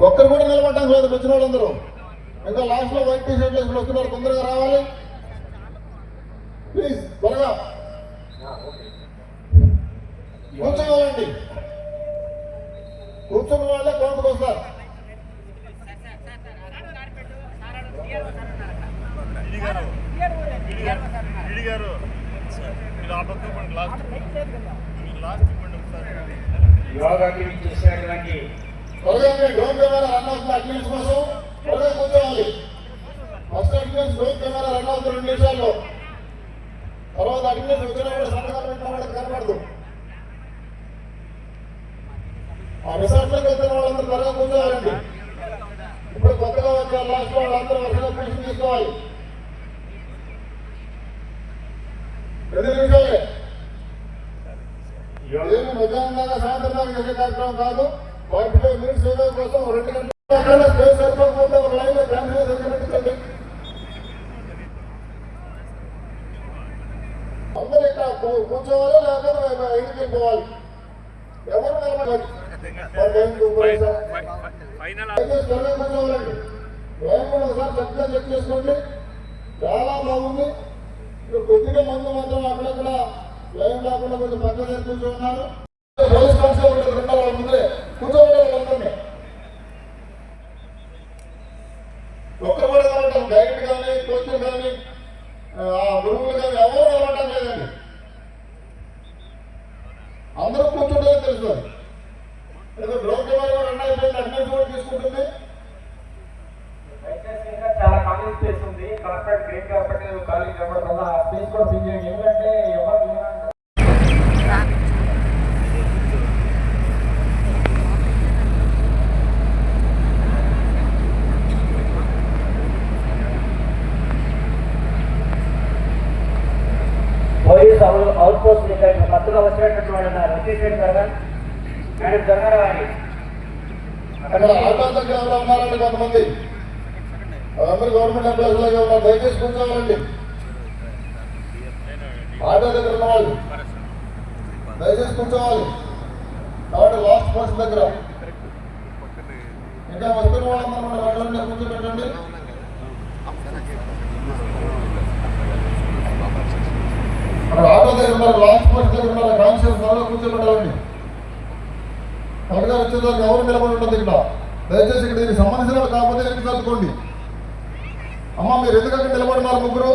ఒక్కరు కూడా నిలబడడానికి లేదు వచ్చిన వాళ్ళందరూ. ఇంకా లాస్ట్ లో వైట్ టీ షర్ట్లు వేసుకుని వస్తున్నారు, తొందరగా రావాలి ప్లీజ్, త్వరగా కూర్చోవాలండి. కూర్చున్న వాళ్ళే కౌంట్కి వస్తారు. యోగాకి చేసినటువంటి డ్రోన్ కెమెరా రన్ అవుతుంది అటెండెన్స్ కోసం, త్వరగా కూర్చోవాలి. First attendance drone camera run అవుతుంది 2 నిమిషాల్లో. తర్వాత అటెండెన్స్ వచ్చినప్పుడు సంతకాలు పెట్టిన వాళ్ళకి కనబడదు. ఆ రిసార్ట్లోకి వెళ్తున్న వాళ్ళందరూ త్వరగా కూర్చోవాలండి. ఇప్పుడు కొత్తగా వచ్చారు లాస్ట్ లో వాళ్ళందరూ వరుసగా కూర్చొని తీసుకోవాలి. 2 నిమిషాలే. ఏమి మధ్యాహ్నంగా సాయంత్రం దాకా చేసే కార్యక్రమం కాదు. 45 మినిట్స్ యోగా కోసం 2 గంటల స్పేస్ సరిపోకపోతే ఒక లైన్ లో క్యాన్సిల్ సంకటించండి. అందరూ ఇక్కడ కూర్చోవాలి, లేకపోతే ఇంటికి వెళ్ళిపోవాలి. ఎవరు కూర్చోవాలండి. ఒకసారి చక్కగా చెక్ చేసుకోండి. చాలా బాగుంది. కొద్దిగా మంది మాత్రం అక్కడక్కడ లైన్ లేకుండా కొంచెం పక్కన కూర్చోన్నారు. పోలీస్ కానిస్టేబుల్ ఉంటారు వాళ్ళ ముందే కూర్చోబెట్టారు. వాళ్ళందరినీ ఒక్కరు కూడా నిలబడటం, గైడ్ కానీ కోచ్లు కానీ గురువులు కానీ ఎవరు నిలబడటం లేదండి. అందరూ కూర్చుంటే తెలుస్తుంది. డ్రోన్ కెమెరా రన్ అయిపోయింది, అటెండెన్స్ కూడా తీసుకుంటుంది. చాలా ఖాళీ స్పేస్ ఉంది. కలెక్టర్ గ్రేట్ కాబట్టి ఖాళీ కనబడుతుంది. ఆ స్పేస్ కూడా ఫిల్ చేయండి. ఎందుకంటే ఎవరు పోలీస్ అవుట్ పోస్ట్ కొత్తగా వచ్చినటువంటి వాళ్ళు ఉన్నారు. వచ్చేసేది జరగాలి మేడం, జరగాలి. అక్కడ ఆటో దగ్గర ఉన్నారండి కొంతమంది, అందరూ గవర్నమెంట్ ఎంప్లాయీస్ లాగే ఉన్నారు. దయచేసి కూర్చోవాలండి. ఆటో దగ్గర ఉన్న వాళ్ళు దయచేసి కూర్చోవాలి. కాబట్టి లాస్ట్ పోస్ట్ దగ్గర ఇంకా వస్తున్న వాళ్ళందరూ వాళ్ళని కూర్చోబెట్టండి. అక్కడ ఆటో దగ్గర ఉన్నారు, లాస్ట్ పోస్ట్ దగ్గర ఉన్నారు. కాన్షియస్ త్వరగా కూర్చోబెట్టాలండి. కరెక్ట్గా వచ్చేదానికి ఎవరు నిలబడి ఉంటుంది ఇక్కడ. దయచేసి ఇక్కడ దీనికి సంబంధించిన వాళ్ళు కాకపోతే వెనక్కి సర్దుకోండి. అమ్మ మీరు ఎందుకంటే నిలబడినారు ముగ్గురు?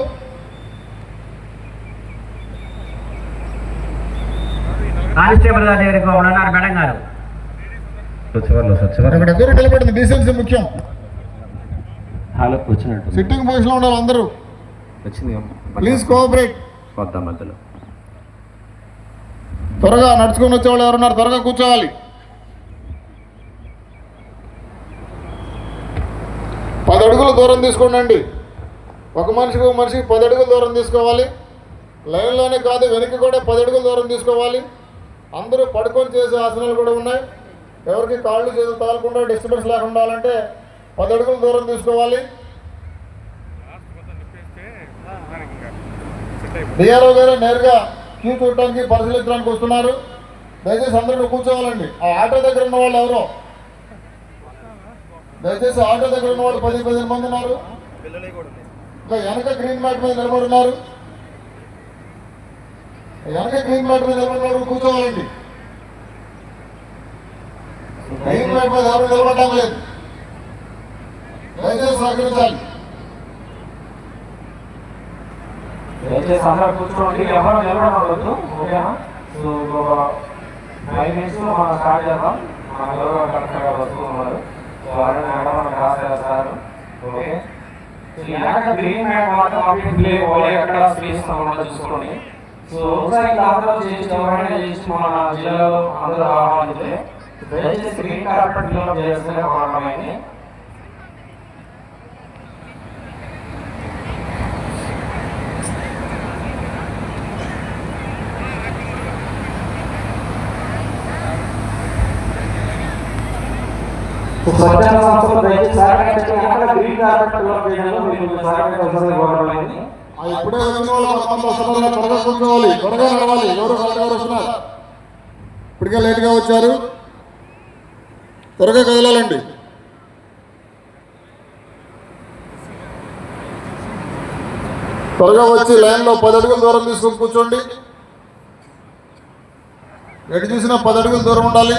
కానిస్టేబుల్ గారి దగ్గరికి ఉన్నారు మేడం గారు. ఇక్కడ ఎదురు నిలబడింది, డీసెన్సీ ముఖ్యం. సిట్టింగ్ పొజిషన్ లో ఉండాలి అందరూ. Please cooperate. త్వరగా నడుచుకొని వచ్చేవాళ్ళు ఎవరున్నారు త్వరగా కూర్చోవాలి. పది అడుగులు దూరం తీసుకోండి. ఒక మనిషికి 10 అడుగులు దూరం తీసుకోవాలి. లైన్లోనే కాదు, వెనక్కి కూడా 10 అడుగులు దూరం తీసుకోవాలి. అందరూ పడుకొని చేసే ఆసనాలు కూడా ఉన్నాయి. ఎవరికి కాళ్ళు చేతులు తగలకుండా డిస్టర్బెన్స్ లేకుండా ఉండాలంటే 10 అడుగులు దూరం తీసుకోవాలి. డిఆర్ఓ గారు నేరుగా క్యూ చూడటానికి పరిశీలించడానికి వస్తున్నారు. దయచేసి అందరూ కూర్చోవాలండి. ఆ ఆటో దగ్గర ఉన్న వాళ్ళు ఎవరో దయచేసి ఆటో దగ్గర ఉన్న వాళ్ళు 10-15 మంది ఉన్నారు. ఇంకా వెనక గ్రీన్ మ్యాట్ మీద నిలబడున్నారు. వెనక గ్రీన్ మ్యాట్ మీద నిలబడిన కూర్చోవాలండి. గ్రీన్ మ్యాట్ మీద ఎవరు నిలబడటం లేదు. దయచేసి సహకరించాలి. దయచేసి అందరూ కూర్చోండి, ఎవరు నిలబడవద్దు. ఓకేనా? సో ఒక 5 నిమిషాలు మనం స్టార్ట్ చేద్దాం. మన ఎవరో కరెక్ట్గా వస్తున్నారు. సో అలాగే మేడం మనకు రాసేస్తారు. ఓకే, గ్రీన్ మ్యాట్ మాత్రం ఆబ్వియస్లీ ఎక్కడ స్పేస్ ఉండదు చూసుకోండి. సో ఒకసారి దాంట్లో చేసి ఎవరైనా చేసి మన జిల్లాలో అందరూ ఆహ్వానిస్తే దయచేసి గ్రీన్ కార్పెట్ ఫిల్అప్ చేస్తే బాగుంటామని. స్వచ్ఛంద సంస్థలు దయచేసి గ్రీన్ కార్పెట్ ఫిల్అప్ చేయడంలో మీకు సహకరించాల్సింది కోరడమైంది. ఇప్పుడే వచ్చిన వాళ్ళు త్వరగా కూర్చోవాలి, త్వరగా నడవాలి. ఎవరు వస్తున్నారు, ఇప్పటికే లేట్గా వచ్చారు, త్వరగా కదలాలండి. త్వరగా వచ్చి లైన్లో 10 అడుగుల దూరం తీసుకొని కూర్చోండి. ఎటు చూసినా 10 అడుగుల దూరం ఉండాలి.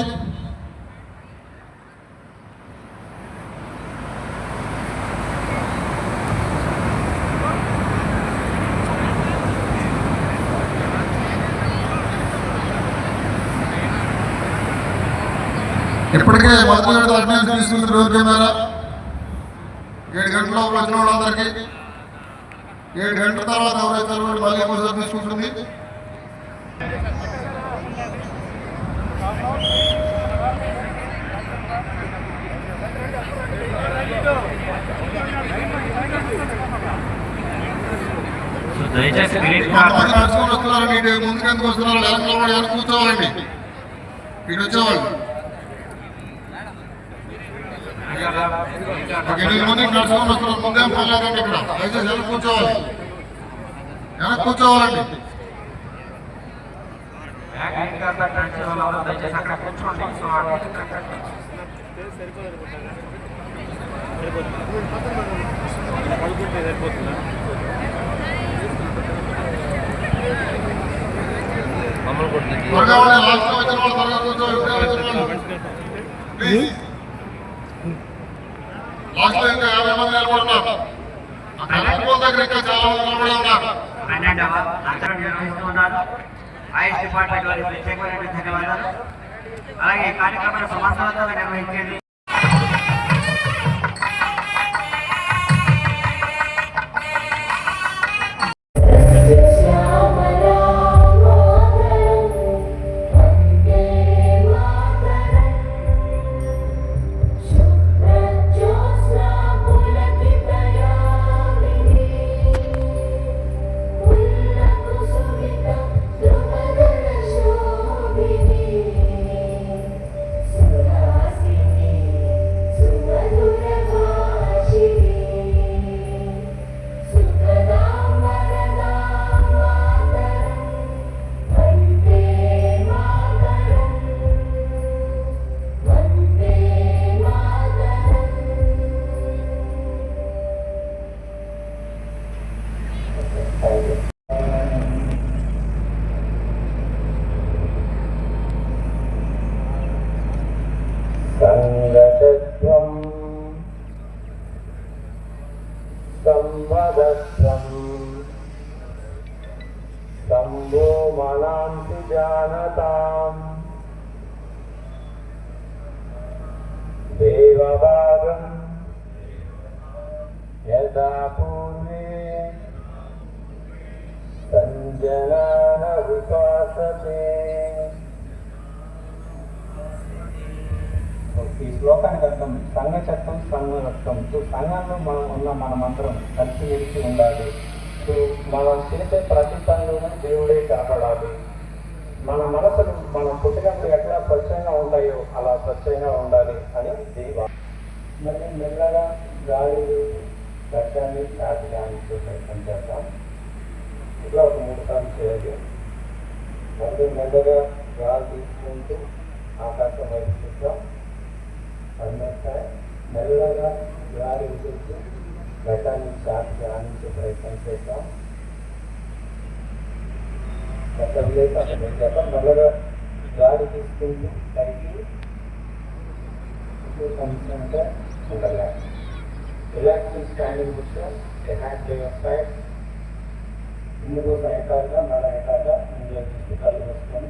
ఇప్పటికే మొదటి గంట అటెండెన్స్ తీసుకుంది రోజు కెమెరా. 7 గంటల లోపల వచ్చిన వాళ్ళందరికీ 7 గంటల తర్వాత ఎవరైతే మళ్ళీ ఒకసారి తీసుకుంటుంది. కొంతమంది నడుచుకొని వస్తున్నారండి. ఇటు ముందుకెందుకు వస్తున్నారు? లైన్లో కూడా వెనక కూర్చోవాలండి. ఇటు వచ్చేవాళ్ళు ఒక 8 మంది నడుచుకొని వస్తున్నారు. ముందేం పర్లేదండి. ఇక్కడ దయచేసి వెనక కూర్చోవాలి. వెనక కూర్చోవాలండి. త్వరగా లాస్ట్ వచ్చిన వాళ్ళు త్వరగా కూర్చోవాలి. ప్లీజ్ లాస్ట్ లో ఇంకా 50 మంది నిలబడుతున్నారు. ఆ కరెంట్ పోల్ దగ్గర ఇంకా చాలా మంది నిలబడి ఉన్నారు. ఆయుష్ డిపార్ట్మెంట్ వారికి ప్రత్యేకమైన ధన్యవాదాలు. అలాగే కార్యక్రమాన్ని సమాచారంగా నిర్వహించేది शंभो मनांसि जानताम् देवभागम् यदा पूर्वे संजनान विकासते। ఈ శ్లోకానికి అర్థం సంఘ చట్టం సంఘ రక్తం. సంఘంలో మనమందరం కలిసిమెలిసి ఉండాలి. మనం చేసే ప్రతి పనిలోనూ దేవుడే కనపడాలి. మన మనసులు మన పుట్టుకలు ఎట్లా స్వచ్ఛంగా ఉంటాయో అలా స్వచ్ఛంగా ఉండాలి అని దేవ. మరి మెల్లగా గాలి గడ్డాన్ని దాటడానికి ప్రయత్నం చేద్దాం. ఇట్లా ఒక 3 సార్లు చేయాలి. మళ్ళీ మెల్లగా గాలి తీసుకుంటూ ఆకాశం వైపు చూద్దాం. మెల్లగా గాలి చూస్తూ గడ్డాన్ని దాటి ఆనించే ప్రయత్నం చేద్దాం. మెల్లగా గాలి తీసుకుంటూ పైకి relax. Relaxing standing position. Hand by your side. ఇందులో ఎకాగా మళ్ళీ ఎకాగా ఇందులో తీసుకు కళ్ళు వేసుకొని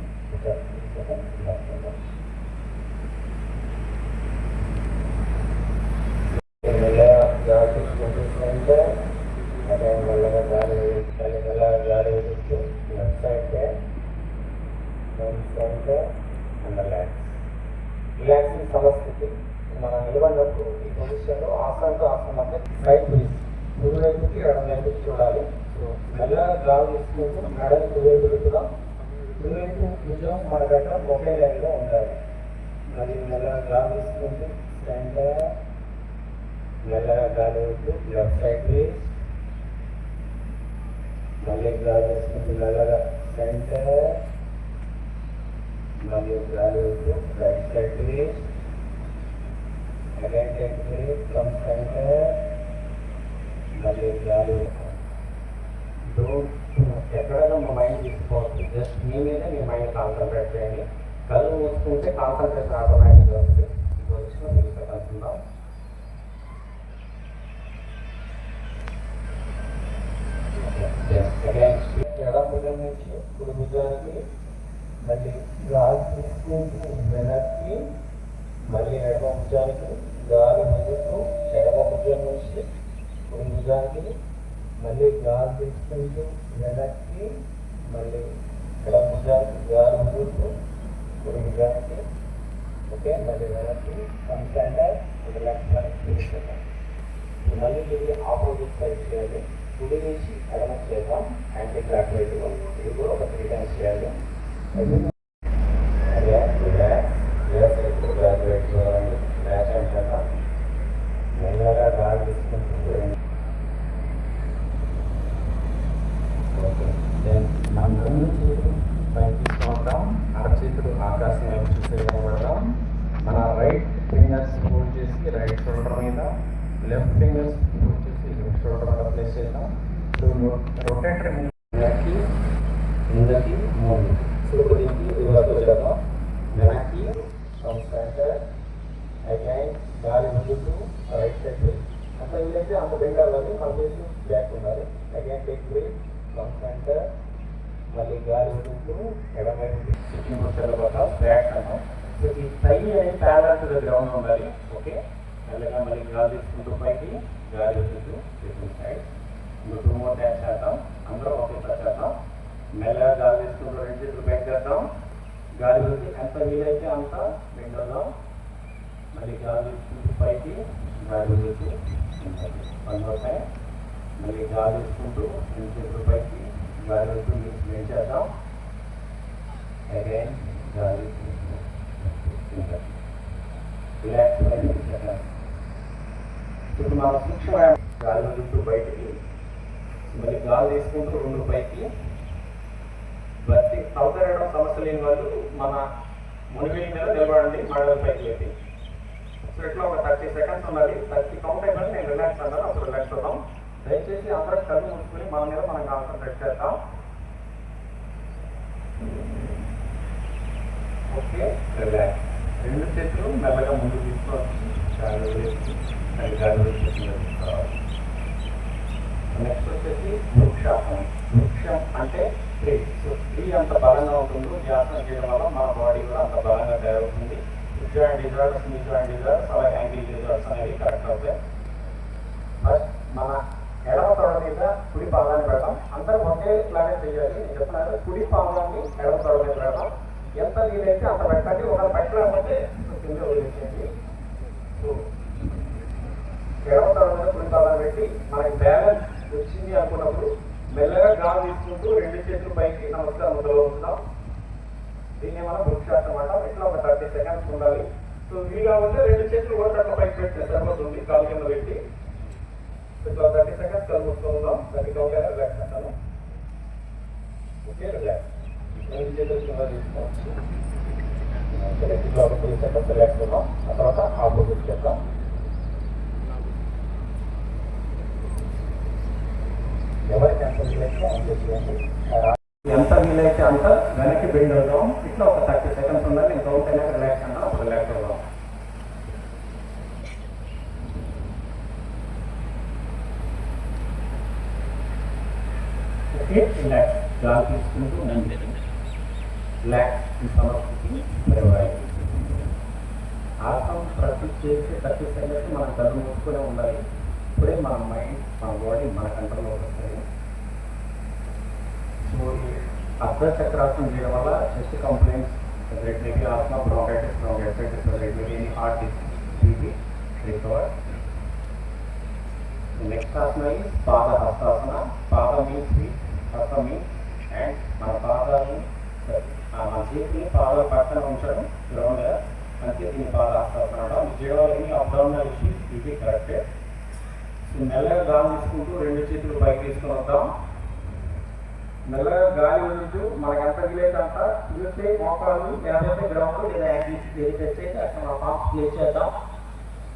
మెల్లగా గాలి తీసుకుంటూ అదే మెల్లగా గాలి వేయించాలి. మెల్లగా గాలి వేస్తూ left side and relax. Relaxing సమస్థితి. మనం నిలబడినప్పుడు ఈ పొజిషన్లో ఆసనంతో ఆసనం మధ్య సైడ్ బ్రీజ్ కుడివైపుకి ఎడమవైపుకి చూడాలి. సో మెల్లగా గాలి తీసుకుంటూ మెడని కుడివైపు పెట్టుదాం. కుడివైపు భుజం మన దగ్గర ఒకే లైన్లో ఉండాలి. మరి మెల్లగా గాలి తీసుకుంటూ స్టాండ్. మెల్లగా గాలి వేస్తూ లెఫ్ట్ సైడ్ బ్రీజ్. మళ్ళీ గాలి వేసుకుంటూ మెల్లగా సెంటర్. మళ్ళీ గాలి వేస్తూ right side breeze. Again take breeze from centre. మళ్ళీ గాలి కాన్సన్ట్రేట్ చేయండి. కళ్ళు మూసుకుంటే కాన్సన్ట్రేషన్ ఆటోమేటిక్గా వస్తుంది. ఈ పొజిషన్లో మీరు కలుసుకుందాం. ఎడమ భుజం నుంచి కుడి భుజానికి మళ్ళీ గాలి తీసుకుంటూ వెనక్కి, మళ్ళీ ఎడమ భుజానికి గాలి వదులుతూ ఎడమ భుజం నుంచి కుడి భుజానికి, మళ్ళీ గాలి తీసుకుంటూ వెనక్కి, మళ్ళీ ఎడమ భుజానికి గాలి వదులుతూ కుడి భుజానికి. ఓకే, మళ్ళీ వెనక్కి కన్సెంటర్ రిలాక్స్ తీసుకుంటాం. మళ్ళీ ఇది ఆపోజిట్ సైడ్ చేయాలి. కుడి నుంచి ఎడమ చేద్దాం యాంటీ క్లాక్ వైపులో. ఇది కూడా ఒక 3 times చేయాలి. మెల్లగా గాలి తీసుకుంటూ పైకి తీసుకుంటాం. అరచేతులు ఆకాశం వైపు చూసే కనబడదాం. మన రైట్ ఫింగర్స్ హోల్డ్ చేసి రైట్ షోల్డర్ మీద, లెఫ్ట్ ఫింగర్స్ హోల్డ్ చేసి లెఫ్ట్ షోల్డర్ మీద ప్లేస్ చేద్దాం. రొటేటరీ వెనక్కి ముందకి ముందు. సో దీనికి రివర్స్లో చేద్దాం. వెనక్కి సెంటర్ అగైన్ గాలి ముందుకు రైట్ సైడ్. అట్లా వీలైతే అంత బెండాలని మన చేసి బ్యాక్ ఉండాలి. Again take break from centre, మళ్ళీ గాలి ముందుకు ఎడమైంది సిట్టింగ్ తర్వాత బ్యాక్ అన్నాం. సో ఈ టై అనేది ప్యారల్ టు ద గ్రౌండ్ ఉండాలి. ఓకే, మెల్లగా మళ్ళీ గాలి తీసుకుంటూ పైకి, గాలి వదులుతూ డిఫరెంట్ సైడ్. 2 more times చేద్దాం. అందరూ ఒకేసారి చేద్దాం. మెల్లగా గాలి తీసుకుంటూ 2 చేతులు బ్యాక్ చేద్దాం. గాలి వదిలి ఎంత వీలైతే అంత బెండోదాం. మళ్ళీ గాలి తీసుకుంటూ పైకి, గాలి వదులుతూ 1 more time. మళ్ళీ గాలి తీసుకుంటూ 2 చేతులు పైకి, గాలి వదులుతూ బెండ్ చేద్దాం. అగైన్ గాలి రిలాక్స్ చేద్దాం. ఇప్పుడు మన సూక్ష్మ గాలి వదులుతూ బయటికి, మళ్ళీ గాలి తీసుకుంటూ 2 పైకి. బట్టి సౌకర్యడం సమస్య లేని వాళ్ళు మన మునివేలి మీద నిలబడండి. మళ్ళీ పైకి లేపి. సో ఇట్లా ఒక 30 seconds ఉండాలి. 30 కౌంట్ అయిపోయి నేను రిలాక్స్ అన్నాను. అప్పుడు రిలాక్స్ అవుతాం. దయచేసి అందరూ కళ్ళు మూసుకుని మన మీద మనం కాన్సన్ట్రేట్ చేద్దాం. Okay, relax. 2 చేతులు మెల్లగా ముందు తీసుకోవచ్చు. గాలి వేసి గాలి వేసి. నెక్స్ట్ వచ్చేసి వృక్షాసనం. వృక్షం అంటే ట్రీ. సో ట్రీ అంత బలంగా ఉంటుందో ఈ ఆసనం చేయడం వల్ల మన బాడీ కూడా అంత బలంగా తయారవుతుంది. Joint disorders, knee joint disorders, అలాగే యాంగిల్ డిజార్డర్స్ అనేవి కరెక్ట్ అవుతాయి. ఫస్ట్ మన ఎడమ తొడ మీద కుడి పాదాన్ని పెడతాం. అందరూ ఒకేలాగే చేయాలి. నేను చెప్తున్నాను, కుడి పాదాన్ని ఎడమ తొడ మీద పెడతాం. ఎంత వీలైతే అంత పెట్టండి. ఒక పెట్టలేకపోతే కింద వదిలేసేయండి. సో ఎడమ తొడ మీద కుడి పాదాన్ని పెట్టి మనకి బ్యాలెన్స్ వచ్చింది అనుకున్నప్పుడు మెల్లగా గాలి తీసుకుంటూ 2 చేతులు పైకి నమస్కారం ముద్రలో ఉంచుతాం. దీన్ని మనం వృక్షాసనం అంటాం. ఇట్లా ఒక 30 seconds ఉండాలి. సో వీలుగా ఉంటే 2 చేతులు ఒకటి పైకి పెడితే సరిపోతుంది. కాలు కింద పెట్టి ఇట్లా 30 seconds కళ్ళు మూసుకుందాం. 30 కౌంట్ అయినా రిలాక్స్ అంటాను. Okay, relax. 2 చేతులు కింద తీసుకోవచ్చు. ఇట్లా ఒక 3 seconds రిలాక్స్ అవుతాం. ఆ తర్వాత ఆపోజిట్ చేద్దాం. ఎవరికి ఎంత వీలైతే అంత చేయండి. ఎంత వీలైతే అంత వెనక్కి బెండ్ అవుతాం. ఇట్లా ఒక 30 seconds ఉండాలి. నేను కౌంట్ అయినా రిలాక్స్ అన్నా అప్పుడు రిలాక్స్ అవుతాం. Okay, relax. గాలి తీసుకుంటూ రిలాక్స్ సమర్పించి ఆసనం ప్రాక్టీస్ చేసి 30 seconds మన కళ్ళు మూసుకునే ఉండాలి. ఇప్పుడే మన మైండ్, మన బాడీ మన కంట్రోల్లో వస్తుంది. సో అర్ధచక్రాసనం చేయడం వల్ల chest complaints, regularly asthma, bronchitis, regularly heart disease recover. Next asana Pada Hastasana. Pada means feet, Hasta means and మన పాదాలను మన చేతిని పాదాల పక్కన ఉంచడం గ్రౌండ్. అంటే దీన్ని పాద హస్తాసన అనడం. చేయడం వల్ల అబ్డామినల్ ఇష్యూస్ ఇది కరెక్టే. మెల్లగా గాలి తీసుకుంటూ 2 చేతులు పైకి తీసుకుని వద్దాం. మెల్లగా గాలి వదులుతూ మనకు ఎంత వీలైతే అంత చూస్తే మోకాళ్ళు లేకపోతే గ్రౌండ్ లేదా యాంగిల్స్ చేస్తే అక్కడ మన పాంప్స్ ప్లేస్ చేద్దాం.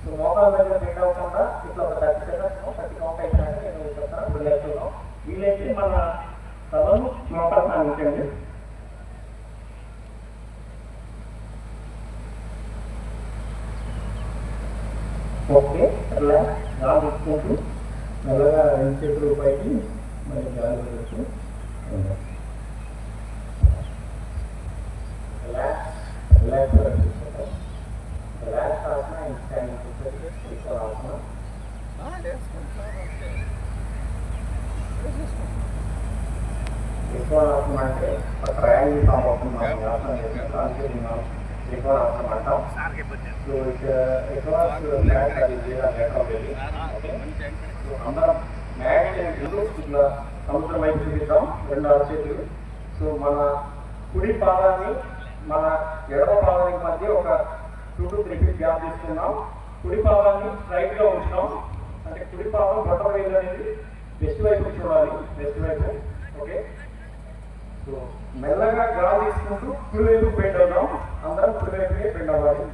సో మోకాళ్ళ దగ్గర బెండ్ అవ్వకుండా ఇట్లా ఒక 30 seconds 30 కౌంట్ అయిపోయినాక నేను చెప్తాను. రిలాక్స్ వీలైతే మన తలను మోకాళ్ళని ఉంచండి. ఓకే, అట్లా గాలి తీసుకుంటూ మెల్లగా 2 చేతులు పైకి మరి గాలి వదిలేస్తూ రిలాక్స్ రిలాక్స్ తీసుకుంటాం. రిలాక్స్ ఆసన ఈ స్టాండింగ్ తీసుకొని ఆసన. త్రికోణాసనం అంటే ట్రయాంగిల్ ఫామ్ అవుతుంది. మనం ఆసనం చేసినప్పుడు అందుకే మనం త్రికోణాసనం అంటాం. సో అందరం మ్యాట్ ఇట్లా సముద్రం వైపు చూపిద్దాం, 2 అరచేతులు. సో మన కుడి పాదాన్ని మన ఎడమ పాదానికి మధ్య ఒక 2 to 3 feet గ్యాప్ తీసుకున్నాం. కుడి పాదాన్ని స్ట్రైట్ గా ఉంచుతాం. అంటే కుడి పాదం బొటన వేలు అనేది వెస్ట్ వైపు చూడాలి, వెస్ట్ వైపు. ఓకే, సో మెల్లగా గాలి తీసుకుంటూ కుడి వైపు బెండ్ అవుతాం. అందరం కుడి వైపుకే బెండ్ అవ్వాలి.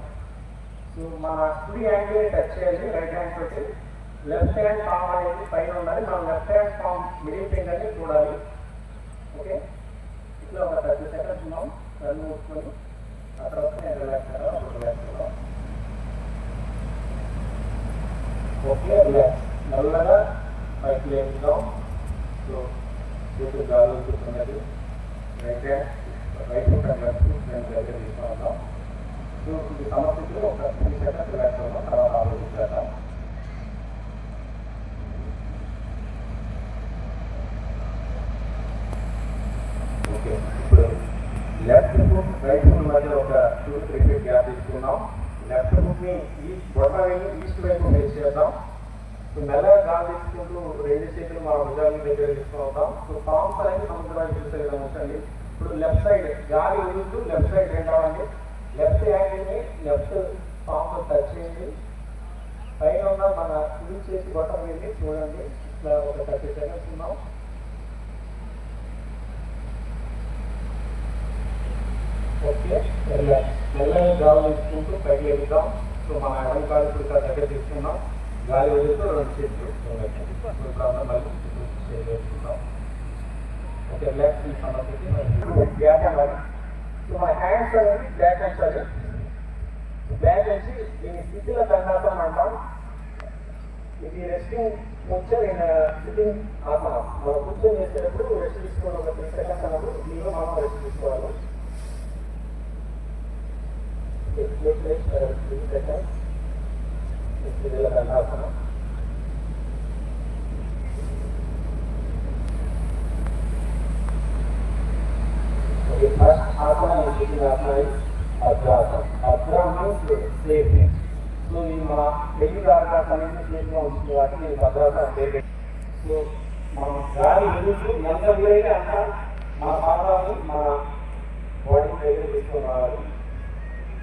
సో మన కుడి యాంగిల్ టచ్ చేయాలి రైట్ హ్యాండ్ తోటి. లెఫ్ట్ హ్యాండ్ పామ్ అనేది పైన ఉండాలి. మనం లెఫ్ట్ హ్యాండ్ పామ్ మిడిల్ ఫింగర్ని చూడాలి. ఓకే, ఇట్లా ఒక 30 seconds ఉన్నాం. కళ్ళు మూసుకొని ఆ తర్వాత నేను రిలాక్స్ అవ్వాలి, అప్పుడు రిలాక్స్ అవ్వాలి. Okay, relax. మెల్లగా పైకి లేపుదాం. సో చేతులు గాలి చూస్తున్నది. Right hand right hand left hand దగ్గర తీసుకుందాం. సో ఇది సమస్థితిలో ఒక 3 seconds రిలాక్స్ అవుతాం. తర్వాత ఆలోచించేద్దాం. ఓకే, ఇప్పుడు లెఫ్ట్ ఫుట్ రైట్ ఫుట్ మధ్య ఒక 2 to 3 feet గ్యాప్ తీసుకున్నాం. లెఫ్ట్ ఫుట్ ని ఈస్ట్ వైపు ఫేస్ చేద్దాం. సో మెల్లగా గాలి తీసుకుంటూ 2 చేతులు మన భుజాల దగ్గర తీసుకుంటాం. సో పామ్స్ అనేది సముద్రాన్ని చూసే విధంగా ఉంచండి. ఇప్పుడు లెఫ్ట్ సైడ్ గాలి వదులుతూ లెఫ్ట్ సైడ్ బెండ్ అవ్వండి. లెఫ్ట్ యాంగిల్ ని లెఫ్ట్ పామ్ టచ్ చేయండి. పైన ఉన్న మన కుడి చేసి బొటన వేలి చూడండి. ఇట్లా ఒక 30 seconds ఉన్నాం. ఓకే, మెల్లగా గాలి తీసుకుంటూ పైకి వెళ్తాం. సో మన ఎడమ కాలు ఇప్పుడు దగ్గర తీసుకున్నాం. గాలి వదులుతూ 2 చేతులు వేసుకుంటాం. ఓకే, రిలాక్స్ సమస్యకి బ్యాక్ అవ్వాలి. సో మన హ్యాండ్స్ అనేది బ్యాక్ ఉంచాలి. బ్యాక్ వచ్చి దీన్ని స్థితిల దండాసనం అంటాం. ఇది రెస్టింగ్ పోస్చర్ ఇన్ సిట్టింగ్ ఆసనం. మనం కూర్చొని చేసేటప్పుడు రెస్ట్ తీసుకోవాలి. ఒక 3 seconds అన్నప్పుడు దీనిలో మనం రెస్ట్ తీసుకోవాలి. 3 seconds స్థితిల దండాసనం. ఫస్ట్ ఆసనం చేసిన ఆసనం భద్రాసనం. Bhadra means safe. సో ఇది మన పెళ్లి ఆకాశాన్ని సేఫ్గా ఉంటుంది కాబట్టి నేను భద్రాసనం పేరు. సో మనం గాలి వెలుగుతూ ఎంత వీలైతే అంత మన పాదాన్ని మన బాడీ దగ్గర తీసుకొని రావాలి.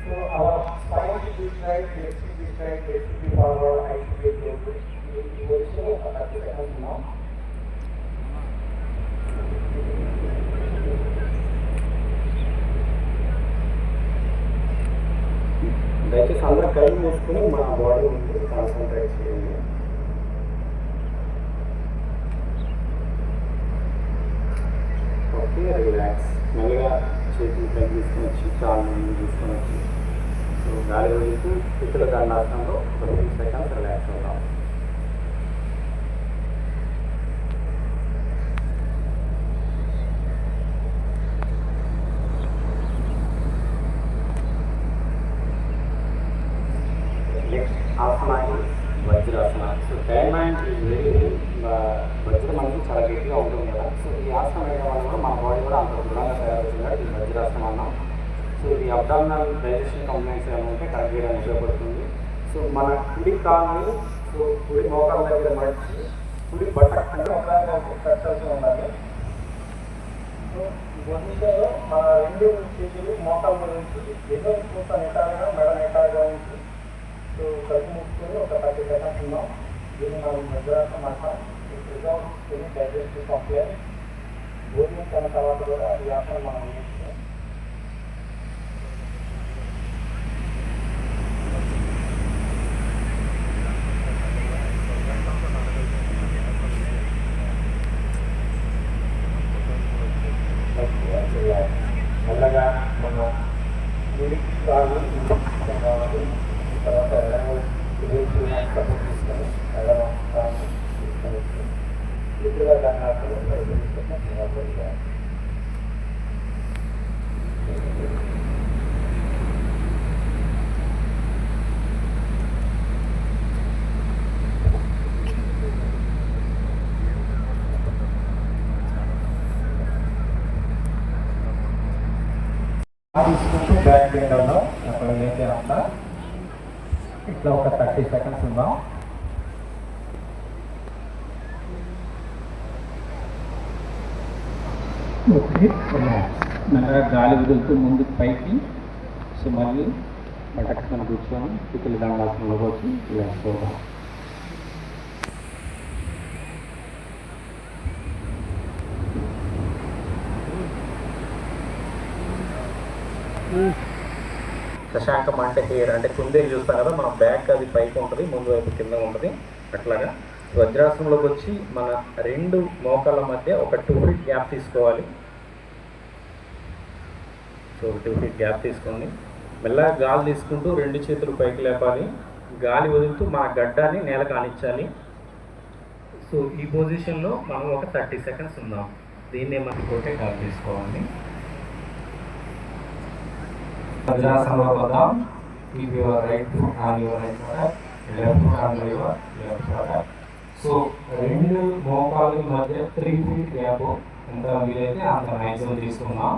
So our spine to be straight, legs to be straight, legs to be forward, ice to be close. ఈ పొజిషన్ ఒక 30 seconds ఉన్నాం. దయచేసి అందరూ కళ్ళు మూసుకుని మన బాడీ మీద కాన్సన్ట్రేట్ చేయండి. Okay, relax. మెల్లగా చేతులు పైకి తీసుకుని వచ్చి కాళ్ళు తీసుకొని వచ్చి సో గాలి వదులుతూ స్థితుల దండాసనంలో ఒక 3 seconds రిలాక్స్ అవుతాం. Asana Vajrasana. So diamond is very వజ్రం అనేది చాలా గట్టిగా ఉంటుంది కదా. సో ఈ ఆసనం వేయడం వల్ల కూడా మన బాడీ కూడా అంత దృఢంగా తయారవుతుంది. ఈ వజ్రాసనం అన్నాం. సో ఇది అబ్డామినల్ డైజెషన్ కంప్లైంట్స్ ఏమైనా ఉంటే కరెక్ట్ చేయడానికి ఉపయోగపడుతుంది. సో మన కుడి కాలుని సో కుడి మోకాల దగ్గర మడిచి కుడి బట్టకుండా కట్టాల్సి ఉండాలి. సో ఈ పొజిషన్లో మన 2 చేతులు మోకాల మీద ఉంచి ఎన్నో పూత నిటారుగా మెడ నిటారుగా ఉంచి సో కళ్ళు మూసుకొని ఒక 30 seconds ఉన్నాం. దీన్ని మనం వజ్రాసనం అంటాం. వితౌట్ డైజెస్టివ్ కంప్లైంట్ భోజనం తర్వాత కూడా ఈ ఆసనం మనం చేస్తాం. మెల్లగా మన గుడి కావాలి తర్వాత బ్యాక్ విండోలో అక్కడ వేసే అంతా ఇట్లా ఒక 30 సెకండ్స్ ఉందాం. ఓకే, మెల్లగా గాలి వదులుతూ ముందుకు పైకి. సో మళ్ళీ పటక్కన కూర్చొని పిక్కలు దండాసనంలోకి వచ్చి వేసుకోవడం. శశాంకం అంటే హెయిర్ అంటే కుందేలు చూస్తాం కదా, మన బ్యాక్ అది పైకి ఉంటుంది, ముందు వైపు కింద ఉంటుంది. అట్లాగా వజ్రాసనంలోకి వచ్చి మన 2 మోకాళ్ళ మధ్య ఒక 2 ఫీట్ గ్యాప్ తీసుకోవాలి. సో 2 ఫీట్ గ్యాప్ తీసుకొని మెల్లగా గాలి తీసుకుంటూ 2 చేతులు పైకి లేపాలి. గాలి వదులుతూ మన గడ్డాన్ని నేల కానిచ్చాలి. సో ఈ పొజిషన్లో మనం ఒక 30 సెకండ్స్ ఉందాం. దీన్నే మనకి కొట్టే గాలి తీసుకోవాలి. వజ్రాసనంలో వద్దాం. Keep your right foot on your right shoulder, left foot on your left shoulder. So 2 మోకాళ్ళ మధ్య 3 ఫీట్ గ్యాప్ ఎంత వీలైతే అంత మ్యాక్సిమం తీసుకుందాం.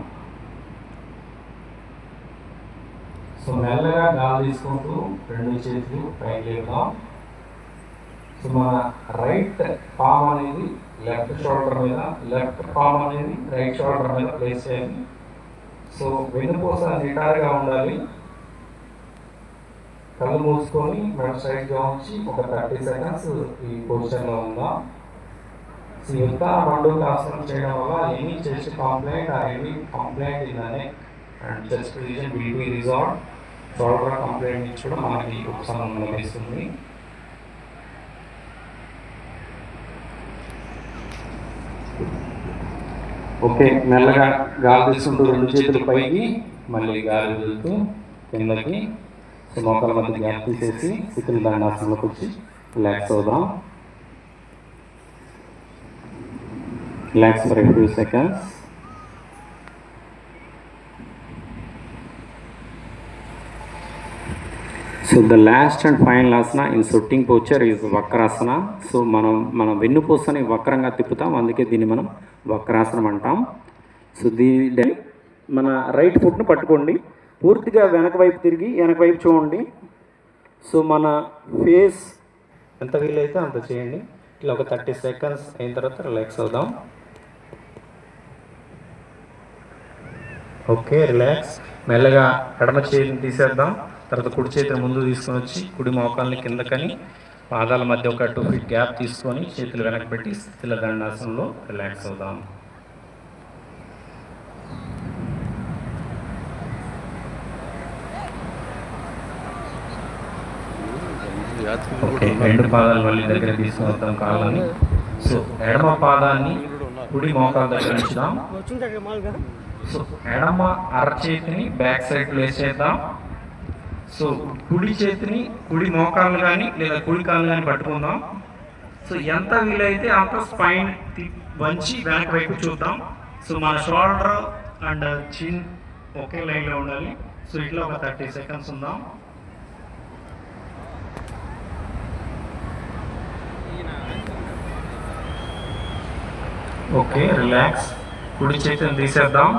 సో మెల్లగా గాలి తీసుకుంటూ 2 చేతులు పైకి లేపుదాం. సో మన రైట్ పామ్ అనేది లెఫ్ట్ షోల్డర్ మీద, లెఫ్ట్ పామ్ అనేది రైట్ షోల్డర్ మీద ప్లేస్ చేయాలి. సో వెన్నుపూస నిటారుగా ఉండాలి. కళ్ళు మూసుకొని మెడ సైడ్గా ఉంచి ఒక 30 సెకండ్స్ ఈ పొజిషన్లో ఉందాం. సో ఇంకా మండూకాసనం చేయడం వల్ల any chest complaint or any complaint in the neck and chest reason will be resolve. Shoulder complaint నుంచి కూడా మనకి ఉపశమనం లభిస్తుంది. ఓకే, మెల్లగా గాలి తీసుకుంటూ 2 చేతులు పైకి, మళ్ళీ గాలి వదులుతూ కిందకి. మోకాళ్ళ మధ్య గ్యాప్ తీసేసి పిక్కల దండాసనంలోకి వచ్చి రిలాక్స్ అవుదాం. Relax for 2 seconds. So the last and final asana in sitting posture is Vakrasana. So మన వెన్నుపూసని వక్రంగా తిప్పుతాం, అందుకే దీన్ని మనం వక్రాసనం అంటాం. సో మన రైట్ ఫుట్ను పట్టుకోండి, పూర్తిగా వెనక వైపు తిరిగి వెనక వైపు చూడండి. సో మన ఫేస్ ఎంత వీలైతే అంత చేయండి. ఇట్లా ఒక 30 సెకండ్స్ అయిన తర్వాత రిలాక్స్ అవుదాం. Okay, relax. మెల్లగా ఎడమ చేతిని తీసేద్దాం. తర్వాత కుడి చేతిని ముందు తీసుకొని వచ్చి కుడి మోకాల్ని కిందకని, పాదాల మధ్య ఒక 2 ఫీట్ గ్యాప్ తీసుకొని చేతులు వెనక్కి పెట్టి స్థితిల దండాసనంలో రిలాక్స్ అవుదాం. ఓకే, 2 పాదాలు మళ్ళీ దగ్గర తీసుకుని వద్దాం కాళ్ళని. సో ఎడమ పాదాన్ని కుడి మోకాల దగ్గర ఉంచుదాం. సో ఎడమ అరచేతిని బ్యాక్ సైడ్లో వేసేద్దాం. సో కుడి చేతిని కుడి మోకాలు కానీ లేదా కుడి కాళ్ళు కానీ పట్టుకుందాం. సో ఎంత వీలైతే అంత స్పైన్ వంచి వెనక వైపు చూద్దాం. సో మన షోల్డర్ అండ్ చిన్ ఒకే లైన్లో ఉండాలి. సో ఇట్లా ఒక 30 సెకండ్స్ ఉందాం. Okay, relax. కుడి చేతిని తీసేద్దాం.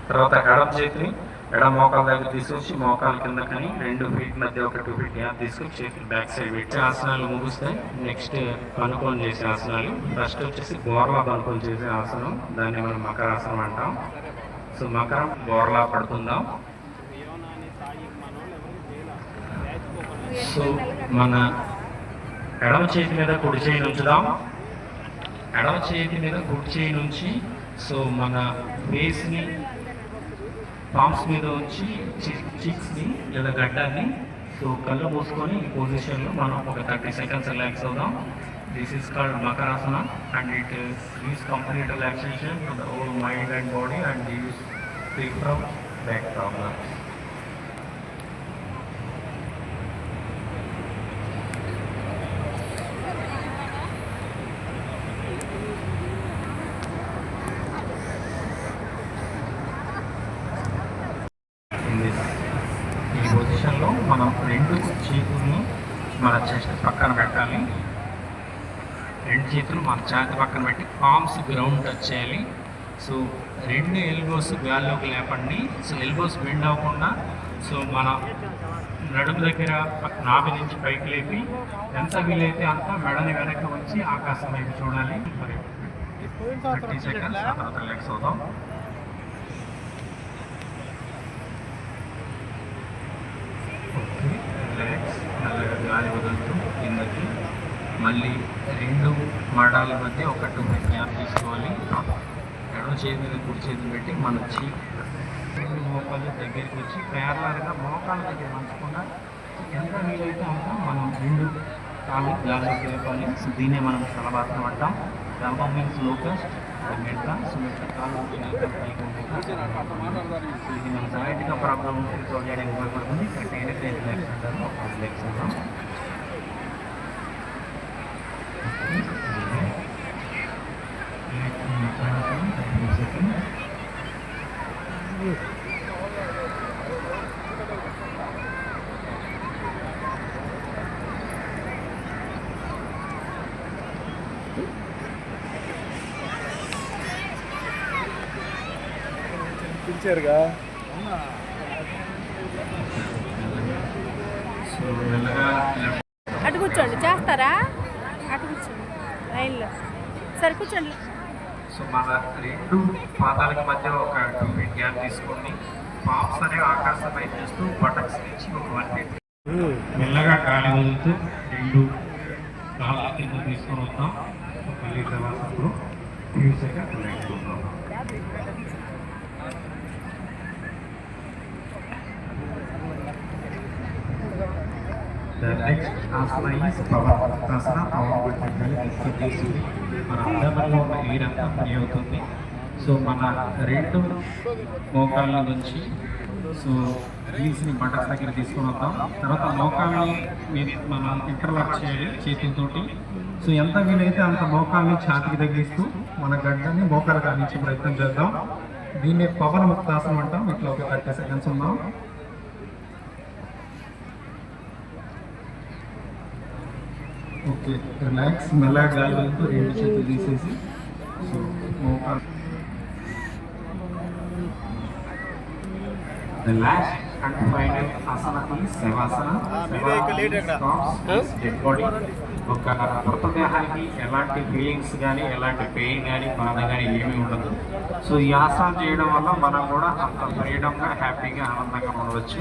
తర్వాత ఎడమ చేతిని ఎడమ మోకాల దగ్గర తీసుకొచ్చి మోకాల కింద కానీ 2 ఫీట్ మధ్య ఒక 2 ఫీట్ గ్యాప్ తీసుకొచ్చి చేతులు బ్యాక్ సైడ్ పెట్టి ఆసనాలు ముగిస్తే నెక్స్ట్ పనుకొని చేసే ఆసనాలు. ఫస్ట్ వచ్చేసి బోర్లా పనుకొని చేసే ఆసనం, దాన్ని మనం మకరాసనం అంటాం. సో మకరం బోర్లా పడుకుందాం. సో మన ఎడమ చేతి మీద కుడి చేయి ఉంచుదాం. ఎడమ చేతి మీద కుడి చేయి నుంచి సో మన ఫేస్ని పామ్స్ మీద వచ్చి చీక్స్ని లేదా గడ్డాన్ని సో కళ్ళు మూసుకొని ఈ పొజిషన్లో మనం ఒక 30 సెకండ్స్ రిలాక్స్ అవుదాం. This is called Makarasana and it gives complete relaxation to the whole mind and body and gives free from back problems. ఈ పొజిషన్లో మనం 2 చేతులను మన చెస్ట్ పక్కన పెట్టాలి. 2 చేతులు మన ఛాతి పక్కన పెట్టి పామ్స్ గ్రౌండ్ టచ్ చేయాలి. సో 2 ఎల్బోస్ గాల్లోకి లేపండి. సో ఎల్బోస్ బెండ్ అవ్వకుండా సో మన నడుము దగ్గర నాభి నుంచి పైకి లేపి ఎంత వీలైతే అంత మెడని వెనక్కి వచ్చి ఆకాశం వైపు చూడాలి. మరి 30 సెకండ్స్ ఆ తర్వాత రిలాక్స్ అవుతాం. Okay, relax. మెల్లగా గాలి వదులుతూ కిందకి మళ్ళీ 2 మడాల మధ్య ఒక 2 మినిట్ గ్యాప్ తీసుకోవాలి. ఎడమ చేతి మీద కుడి చేతి పెట్టి మన మోకాలు దగ్గరికి వచ్చి ప్యారలర్గా మోకాళ్ళ దగ్గర మంచకుండా ఎంత వీలైతే అంత మనం 2 కాళ్ళు గాలి లేపాలి. సో దీన్నే మనం సలభాసనం అంటాం. ధర్మం మీన్స్ లోకస్ట్ మెట్ల. సో మెట్ల కాళ్ళు ఇది మన సైట్గా ప్రాబ్లం కంట్రోల్ చేయడానికి ఉపయోగపడుతుంది. కరెక్ట్గా రిలాక్స్ అంటారు. రిలాక్స్ అంటాం. పిలిచారుగా సో మెల్లగా అటు కూర్చోండి. చేస్తారా? అటు కూర్చోండి లైన్లో. సరే కూర్చోండి. సో మన 2 పాదాలకు మధ్య ఒక 2 ఫీట్ గ్యాప్ తీసుకోండి. పాప్స్ అనేవి ఆకాశం పై చేస్తూ బటక్స్ నుంచి ఒక 1 ఫీట్ మెల్లగా గాలి వదులుతూ 2 కాళ్ళ కింద తీసుకొని వస్తాం. మళ్ళీ తర్వాత ఫ్యూ సెకండ్స్ రిలాక్స్ అవుతాం. The next asana is Pavatasana. మన అడ్డంలో ఉన్న ఎయిర్ అంతా పని అవుతుంది. సో మన 2 మోకాళ్ళ నుంచి సో హీల్స్ని బటర్స్ దగ్గర తీసుకొని వద్దాం. తర్వాత మోకాళ్ళని మనం ఇంటర్లాక్ చేయాలి చేతులతోటి. సో ఎంత వీలైతే అంత మోకాళ్ళని ఛాతీకి తగ్గిస్తూ మన గడ్డని మోకాలు కానించే ప్రయత్నం చేద్దాం. దీన్ని పవన ముక్తాసనం అంటాం. ఇట్లా ఒక 30 సెకండ్స్ ఉన్నాం. Okay, relax. మెల్లగా గాలి వెళ్తూ 2 చేతులు తీసేసి సో మోకాలు. The last and final asana is Savasana. Dead body. ఒక మృతదేహానికి ఎలాంటి ఫీలింగ్స్ కానీ ఎలాంటి పెయిన్ కానీ బాధ కానీ ఏమీ ఉండదు. సో ఈ ఆసనం చేయడం వల్ల మనం కూడా అంత ఫ్రీడంగా హ్యాపీగా ఆనందంగా ఉండవచ్చు.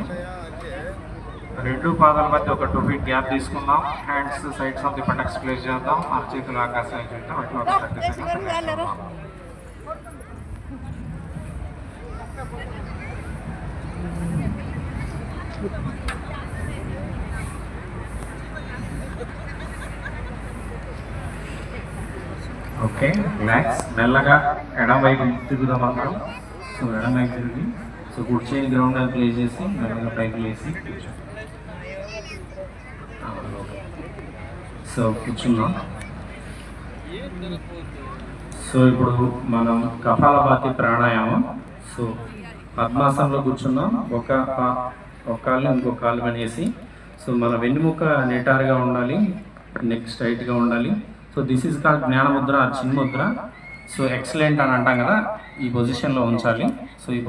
2 పాదాల మధ్య ఒక 2 ఫీట్ గ్యాప్ తీసుకుందాం. Hands sides of the buttocks place చేద్దాం. అరచేతులు ఆకాశానికి చూద్దాం. అట్లా ఒక 30 సెకండ్స్. Okay, relax. మెల్లగా ఎడం వైపు తిరుగుదాం అందరం. సో ఎడం వైపు తిరిగి సో కూర్చొని గ్రౌండ్ ప్లే చేసి మెల్లగా పైకి లేసి కూర్చోండి. సో కూర్చున్నాం. సో ఇప్పుడు మనం కపాలభాతి ప్రాణాయామం. సో పద్మాసనంలో కూర్చున్నాం. ఒక కాళ్ళు ఇంకొక కాలు పనేసి సో మన వెన్నుముక నిటారుగా ఉండాలి, నెక్ స్ట్రైట్గా ఉండాలి. So this is called Jnanamudra, Chinmudra. So excellent అని అంటాం కదా, ఈ పొజిషన్లో ఉంచాలి. సో ఈ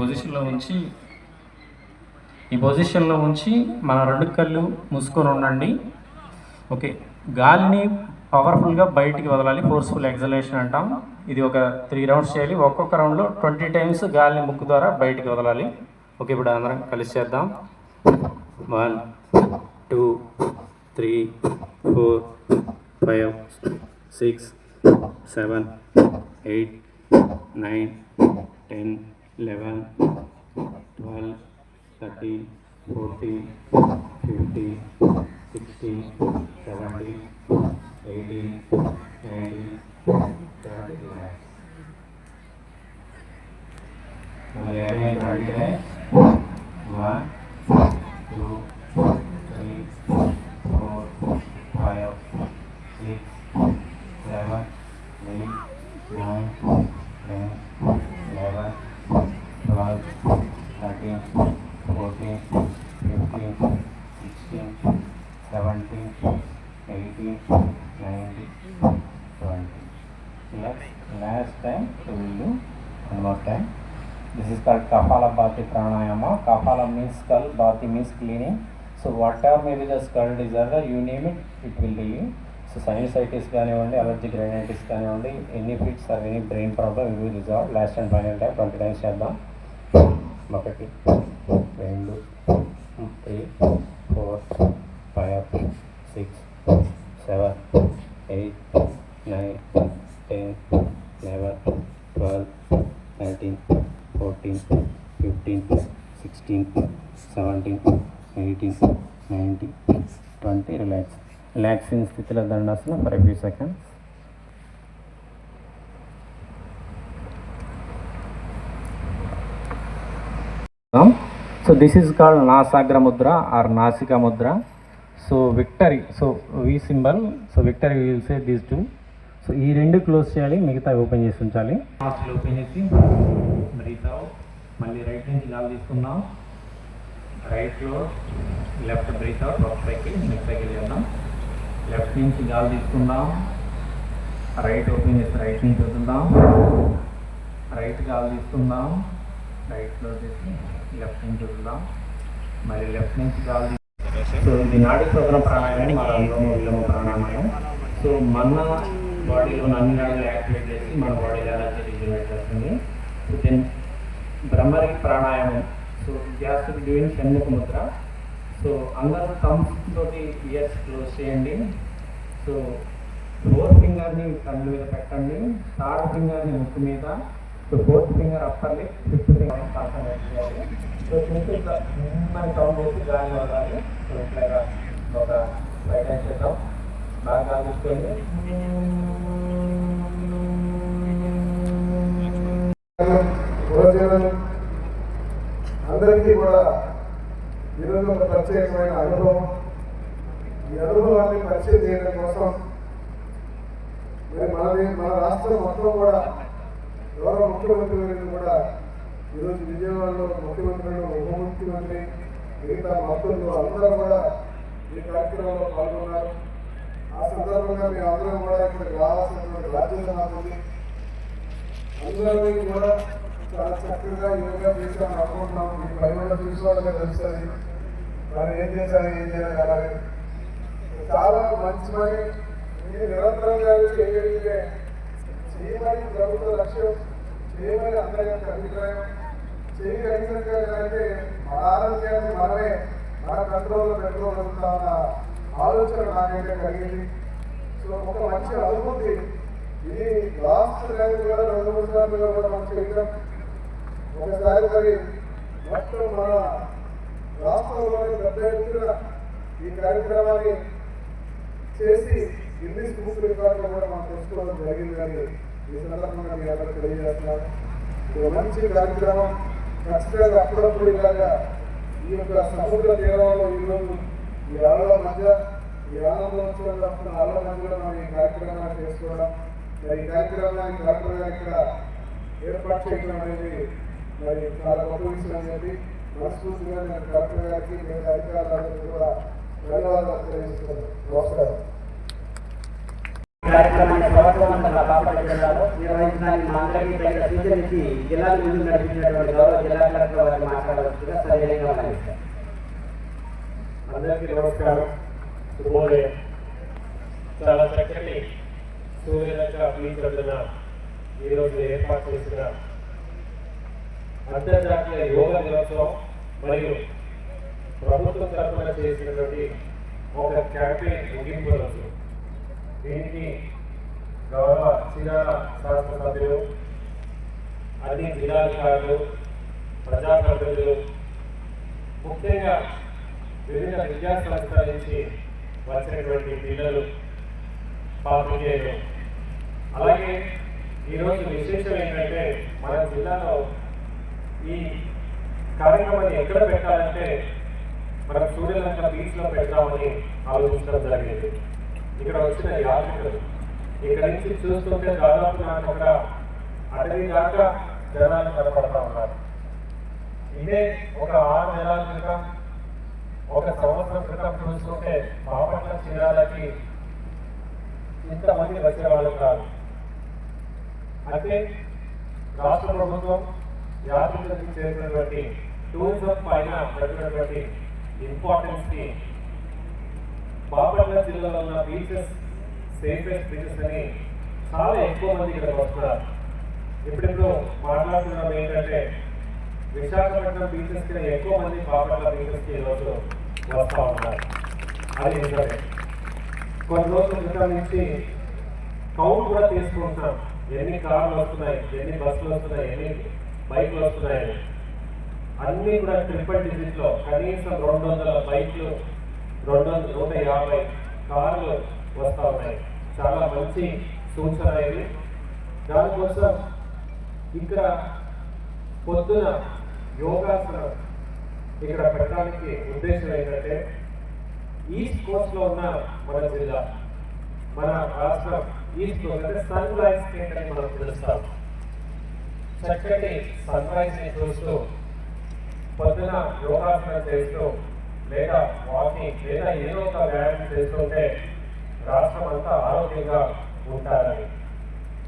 పొజిషన్లో ఉంచి మన 2 కళ్ళు మూసుకొని ఉండండి. ఓకే, గాలిని పవర్ఫుల్గా బయటికి వదలాలి. ఫోర్స్ఫుల్ ఎగ్జలేషన్ అంటాం. ఇది ఒక 3 రౌండ్స్ చేయాలి. ఒక్కొక్క రౌండ్లో 20 టైమ్స్ గాలిని ముక్కు ద్వారా బయటికి వదలాలి. ఓకే, ఇప్పుడు అందరం కలిసి చేద్దాం. 1 2 3 4 5 6 7 8 9 10 11 12 13 14 15 16 17 18 19 20. Mulai ada yang terakhir. 1 2 3 4 5 6 7 8 9 10 11 12 13 14 15 16 17 18 19 20. Last time, so we'll do one more time. This is called Kapalabhati Pranayama. Kapala means skull, Bhati means cleaning. So whatever may be the skull disorder, you name it, it will relieve. So sinusitis కానివ్వండి, allergic rhinitis కానివ్వండి, any fits or any brain problem will be resolved. Last and final time 20 times చేద్దాం. 1 2 3 4 5 6 7 8 9 10 11 12 13 14 15 16 17 18 19 20. Relaxing స్థితిలో dandasana for a few seconds. So this is called Nasagra Mudra or Nasika Mudra. So victory, so V symbol, so victory we will say these two. So ఈ రెండు close చేయాలి, మిగతా open చేసి ఉంచాలి. మాస్క్లు open చేసి బ్రీత్ అవుట్. మళ్ళీ right నుంచి గాలి తీసుకుందాం. రైట్లో లెఫ్ట్ బ్రీత్ అవుట్, ఒక సైకిల్ నెక్స్ట్ సైకిల్ చేద్దాం. లెఫ్ట్ నుంచి గాలి తీసుకుందాం. రైట్ ఓపెన్ చేసి రైట్ నుంచి వదులుదాం. రైట్ గాలి తీసుకుందాం. రైట్లో చేసి లెఫ్ట్ నుంచి వదులుదాం. మళ్ళీ లెఫ్ట్ నుంచి గాలి. సో ఇది నాడీ శోధన ప్రాణాయామం, మన అనులోమ విలోమ ప్రాణాయామం. సో మన బాడీలో అన్ని నాడులు యాక్టివేట్ చేసి మన బాడీలో ఎనర్జీ రిజనరేట్ చేస్తుంది. సో దెన్ భ్రమరి ప్రాణాయామం. So gas doing Shanmukha Mudra. So అందరూ థమ్స్ తోటి ఇయర్స్ క్లోజ్ చేయండి. సో 4th ఫింగర్ని కళ్ళ మీద పెట్టండి, 3rd ఫింగర్ని ముక్కు మీద, so 4th finger upper lip, 5th finger concentrate చేయాలి. సో సింపుల్ మిమ్మల్ని సౌండ్ చేసి గాలి వదలాలి. సో ఇట్లాగా ఒక 5 టైమ్స్ చేద్దాం. బాగా చూసుకోండి. అందరికీ కూడా ఈరోజు ఒక ప్రత్యేకమైన అనుభవం. ఈ అనుభవాన్ని పరిచయం చేయడం కోసం మరి మన రాష్ట్రం మొత్తం కూడా గౌరవ ముఖ్యమంత్రి గారిని కూడా ఈరోజు విజయవాడలో ముఖ్యమంత్రులు, ఉప ముఖ్యమంత్రి, మిగతా మంత్రులు అందరూ కూడా ఈ కార్యక్రమంలో పాల్గొన్నారు. ఆ సందర్భంగా మేము అందరం కూడా ఇక్కడ రావాల్సినటువంటి బాధ్యత మాకుంది. అందరినీ కూడా చాలా చక్కగా యోగా చేసామని అనుకుంటున్నాం. ఈ పైన చూసుకోవడమే తెలుస్తుంది మరి ఏం చేయాలి అలాగే చాలా మంచి పని. ఇది నిరంతరంగా చేయగలిగితే చేయమని ప్రభుత్వ లక్ష్యం, చేయమని అందరి యొక్క అభిప్రాయం. చేయగలిగినట్లయితే మన ఆరోగ్యాన్ని మనమే మన కంట్రోల్లో పెట్టుకోగలుగుతామన్న ఆలోచన నాకైతే కలిగింది. సో ఒక మంచి అనుభూతి. ఇది లాస్ట్ టైం కూడా 2-3 సార్లుగా కూడా మనం చేయడం. ఒకసారి మరి మొత్తం మన రాష్ట్రంలోని పెద్ద ఎత్తున ఈ కార్యక్రమాన్ని చేసి గిన్నిస్ బుక్ రికార్డులో కూడా మనం తెలుసుకోవడం జరిగింది. కానీ ఈ సందర్భంగా మీ అందరూ తెలియజేస్తున్నాను. మంచి కార్యక్రమం. ఖచ్చితంగా అప్పుడప్పుడు ఇలాగా ఈ యొక్క సముద్ర తీరంలో ఈరోజు ఈ అలల మధ్య ఈ ఆనందోత్సవంలో అలల మధ్యలో మనం ఈ కార్యక్రమాన్ని చేసుకోవడం, మరి ఈ కార్యక్రమాన్ని కలెక్టర్ గారు ఇక్కడ ఏర్పాటు చేయడం అనేది మరి చాలా గొప్ప విషయం అని చెప్పి మనస్ఫూర్తిగా నేను కలెక్టర్ గారికి మిగతా అధికారులందరికీ కూడా ధన్యవాదాలు తెలియజేస్తున్నాను. నమస్కారం. కార్యక్రమాన్ని సమర్థవంతంగా బాపట్ల జిల్లాలో నిర్వహించడానికి మా అందరికీ తగిన సూచన ఇచ్చి జిల్లాకు ముందు నడిపించినటువంటి గౌరవ జిల్లా కలెక్టర్ వారిని మాట్లాడవచ్చుగా సవినయంగా భావిస్తారు. అందరికీ నమస్కారం. శుభోదయం. చాలా చక్కటి సూర్యరక్ష పీఠన ఈరోజు ఏర్పాటు చేసిన అంతర్జాతీయ యోగా దినోత్సవం మరియు ప్రభుత్వం తరఫున చేసినటువంటి ఒక క్యాంపెయిన్ ముగింపు రోజు. దీనికి గౌరవ చీరాల శాసనసభ్యులు, అన్ని జిల్లాధికారులు, ప్రజాప్రతినిధులు, ముఖ్యంగా వివిధ విద్యా సంస్థల నుంచి వచ్చినటువంటి పిల్లలు, పాత్రికేయులు, అలాగే ఈరోజు విశేషం ఏంటంటే మన జిల్లాలో ఈ కార్యక్రమాన్ని ఎక్కడ పెట్టాలంటే మన సూర్యలంక బీచ్లో పెడతామని ఆలోచించడం జరిగింది. ఇక్కడ వచ్చిన యాత్రికులు ఇక్కడ నుంచి చూస్తుంటే దాదాపు నాకు ఒక అటవీ దాకా జనాలు కనపడతా ఉన్నారు. ఇదే ఒక 6 నెలల క్రితం, 1 సంవత్సరం క్రితం చూసుకుంటే బాపట్ల చీరాలకి ఇంతమంది వచ్చేవాళ్ళు కాదు. అయితే రాష్ట్ర ప్రభుత్వం యాత్రికులకి చేసినటువంటి టూరిజం పైన పెట్టినటువంటి ఇంపార్టెన్స్కి బాపట్ల జిల్లాలో ఉన్న బీచెస్ సేఫెస్ట్ బీచెస్ అని చాలా ఎక్కువ మంది ఇక్కడికి వస్తున్నారు. ఇప్పుడు మాట్లాడుతున్నాం ఏంటంటే విశాఖపట్నం బీచెస్ కి ఎక్కువ మంది బాపట్ల బీచెస్ కి ఈరోజు వస్తూ ఉన్నారు. అది నిజమే. కొన్ని రోజుల క్రితం నుంచి కౌంట్ కూడా తీసుకుంటున్నాం, ఎన్ని కార్లు వస్తున్నాయి, ఎన్ని బస్సులు వస్తున్నాయి, ఎన్ని బైక్లు వస్తున్నాయని. అన్నీ కూడా ట్రిపుల్ డిజిట్లో కనీసం 200 బైక్లు, 150 కార్లు వస్తూ ఉన్నాయి. చాలా మంచి సూచన ఇది. దానికోసం ఇక్కడ పొద్దున యోగాసనం ఇక్కడ పెట్టడానికి ఉద్దేశం ఏంటంటే ఈస్ట్ కోస్ట్ లో ఉన్న మన జిల్లా, మన రాష్ట్రం ఈస్ట్ కోస్ట్ అంటే సన్ రైజ్ స్టేట్ అని మనం పిలుస్తాం. చక్కటి సన్ రైజ్ ని చూస్తూ పొద్దున యోగాసనం చేస్తూ లేదా వాకింగ్ లేదా ఏదో ఒక వ్యాయామం చేస్తుంటే రాష్ట్రం అంతా ఆరోగ్యంగా ఉంటారని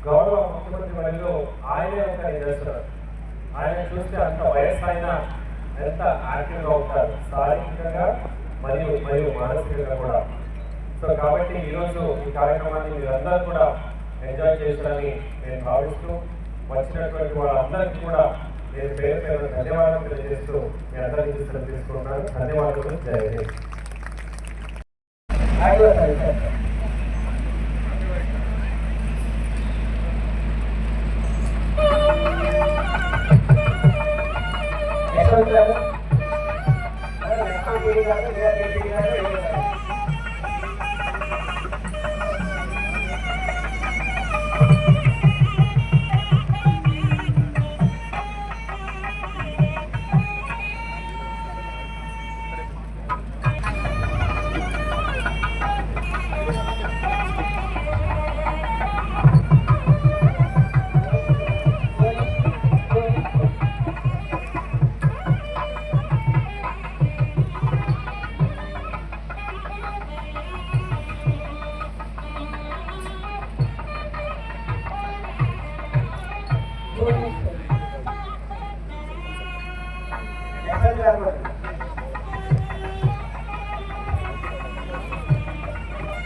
గౌరవ ముఖ్యమంత్రి వర్యులు ఆయనే ఒక నిదర్శనం. ఆయన చూస్తే అంత వయస్సు అయినా ఎంత యాక్టివ్గా ఉంటారు, శారీరకంగా మరియు మానసికంగా కూడా. సో కాబట్టి ఈరోజు ఈ కార్యక్రమాన్ని మీరందరూ కూడా ఎంజాయ్ చేశారని నేను భావిస్తూ వచ్చినటువంటి వాళ్ళందరికీ కూడా నేను పేరు పేరు ధన్యవాదాలు తెలియజేస్తూ మీ అందరికీ తీసుకుంటున్నాను. ధన్యవాదాలు. జై హింద్.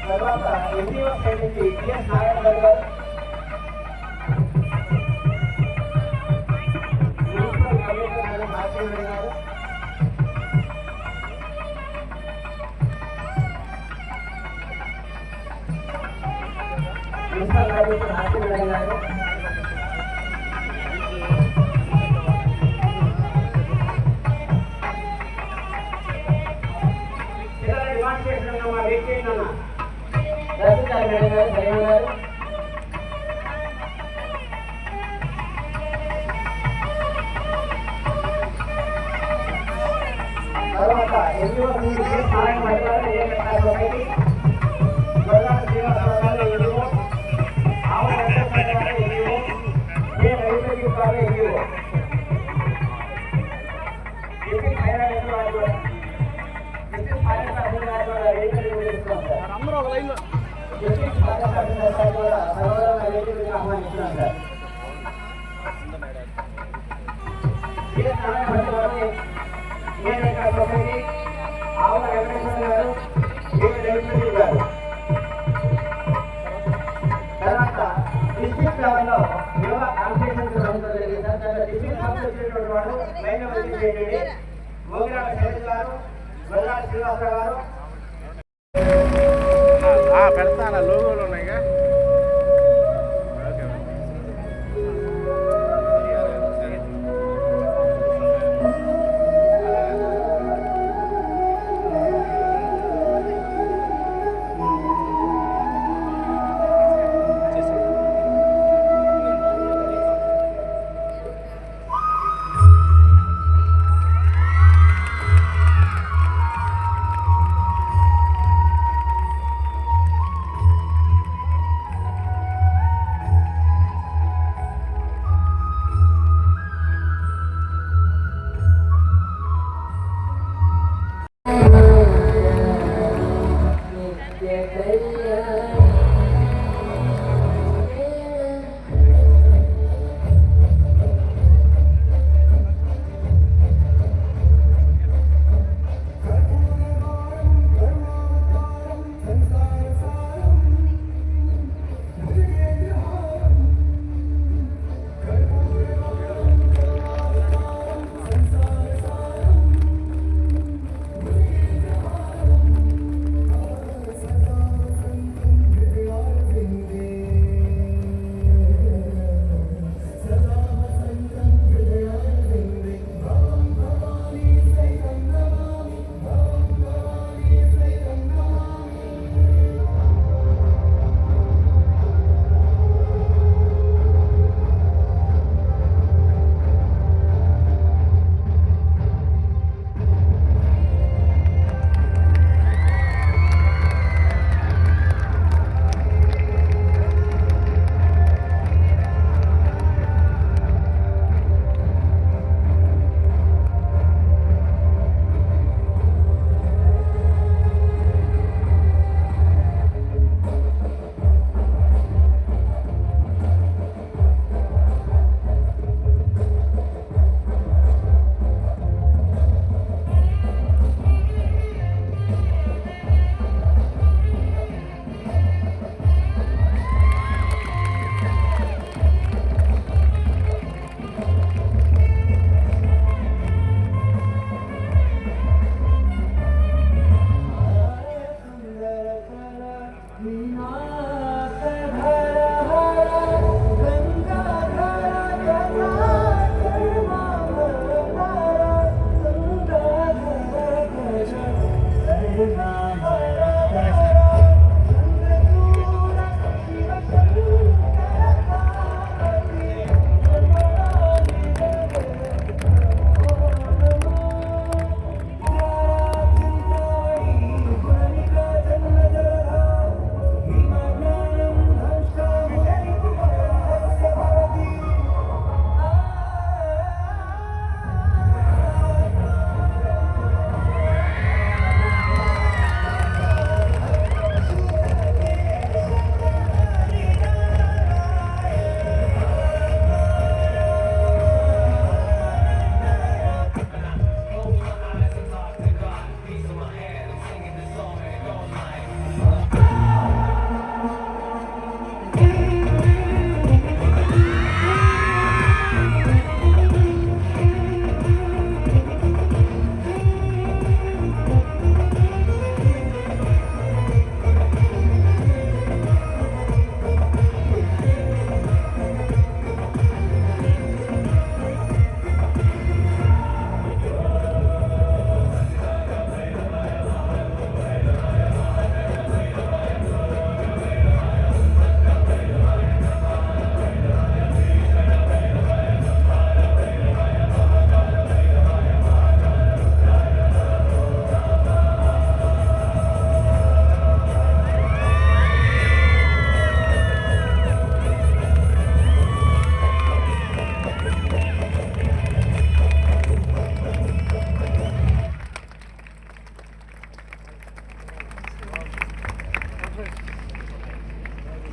తర్వాత ఎన్టీఓ సైడ్ నుంచి టిఎస్ నారాయణ గారు, మున్సిపల్ కమిషనర్ గారు నారాయణ గారు, మున్సిపల్ కమిషనర్ నారాయణ గారు, తర్వాత ఎన్నికల ముందు నారాయణ మహిళలు అందరూ ఒక లైన్లో ఆహ్వానిస్తున్నాం సార్. ఆవుల వెంకటేశ్వర గారు, రవిచంద్ర గారు. తర్వాత డిస్ట్రిక్ట్ లెవెల్లో యోగా కాంపిటీషన్ జరుగుతుంది జరిగింది సార్. దాంట్లో డిస్ట్రిక్ట్ లెవెల్ వచ్చినటువంటి వాడు లైన్ వచ్చేసేయండి. మోగిరాల శైలజ గారు, గొల్లాల శ్రీనివాసరావు గారు. పెడతాను లోగోలు ఉన్నాయిగా.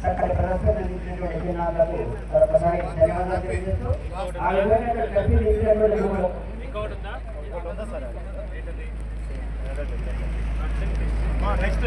చక్కటి ప్రదర్శన అందించినటువంటి చిన్నారులకు మరొకసారి ధన్యవాదాలు తెలియజేస్తూ ఆ విధంగా కలిసి ఇచ్చినటువంటి నెక్స్ట్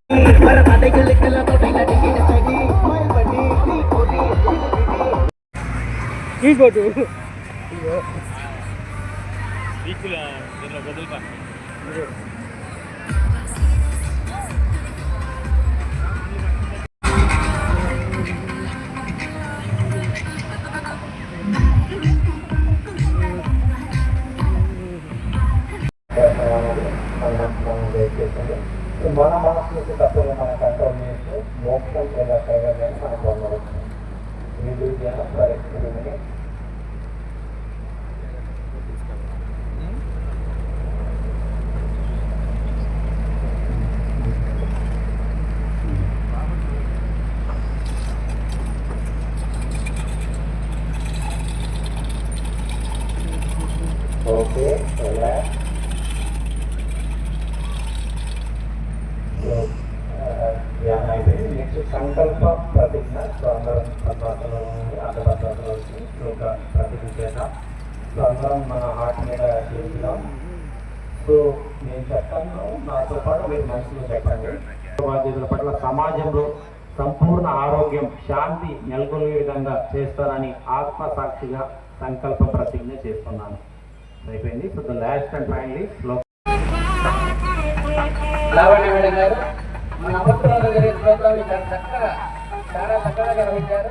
బీచ్లో దీనిలో వదులుపా మన మనసుకి తప్పులు మనం కంట్రోల్ చేస్తూ మోక్షం లేదా కైవల్యాన్ని మనం పొందవచ్చు. పరిస్థితిని ఓకే ధ్యానం అయిపోయింది. నెక్స్ట్ సంకల్ప ప్రతిజ్ఞ. సో అందరం పద్మాసనం అర్ధపద్మాసనం వచ్చి ఒక ప్రతిజ్ఞ చేద్దాం. సో అందరం మన హార్ట్ మీద చేద్దాం. సో నేను చెప్తాను, నాతో పాటు మీరు మనసులో చెప్పండి. బాధ్యతల పట్ల సమాజంలో సంపూర్ణ ఆరోగ్యం శాంతి నెలకొల్పే విధంగా చేస్తానని ఆత్మసాక్షిగా సంకల్ప ప్రతిజ్ఞ చేస్తున్నాను. అయిపోయింది. So the last and finally Lavanya madam గారు మన అమృతంలో జరిగే ప్రోగ్రామ్ చాలా చక్కగా నిర్వహించారు.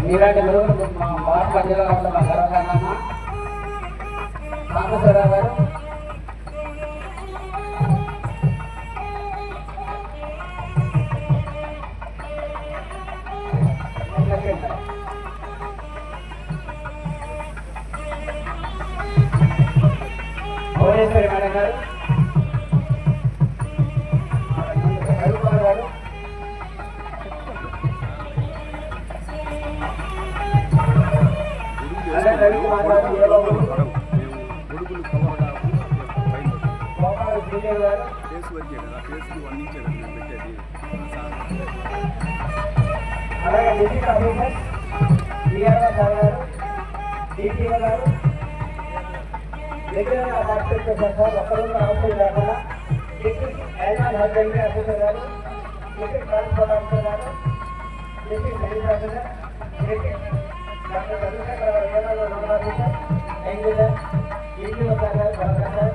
మీలాంటి మెరుగులు మా భారత జిల్లాలో ఉన్న మా గర్వకారణమ్మ సాంబశివరావు గారు, భువనేశ్వరి మేడం గారు, రవికుమార్ గారు, రవికుమార్ గారు, గోపాల శ్రీదేవి గారు, అలాగే డిస్ట్రిక్ట్ ఆఫీసర్ డిఆర్ఓ సార్ గారు, డిపిఓ గారు రెగ్యులర్గా పార్టిసిపేట్ చేశారు సార్. ఒక్కరోజు అవసరం లేకుండా డిస్ట్రిక్ట్ యానిమల్ హస్బెండరీ ఆఫీసర్ గారు, డిస్ట్రిక్ట్ ట్రాన్స్పోర్ట్ ఆఫీసర్ గారు, district medical officer, district doctor Chandrashekar గారు ఏనాడు nodal officer, thank you sir. DPO sir గారు గౌరవ సార్.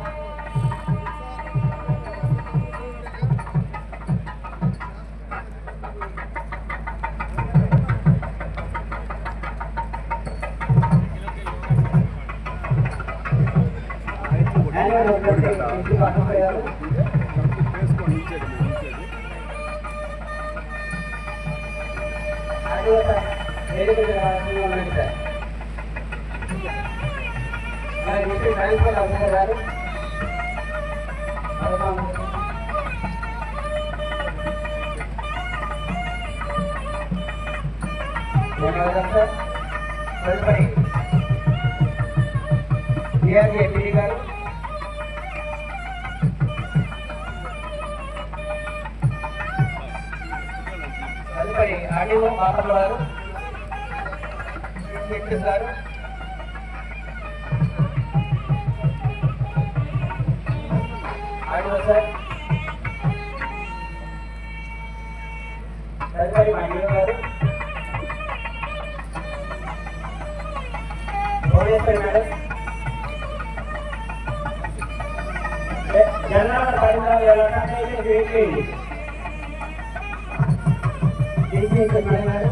ట్రాన్స్పోర్ట్ ఆఫీసర్ గారు, తదుపరి డిఆర్జీ ఎంపీ గారు, తదుపరి ఆర్డీఓ బాపట్ల గారు, గారు, ఆర్డీఓ సార్, తదుపరి మా డిఓ గారు, భువనేశ్వరి మేడం, జనరల్ పరిణామాలు ఎలా డిసిఎస్ మేడం గారు,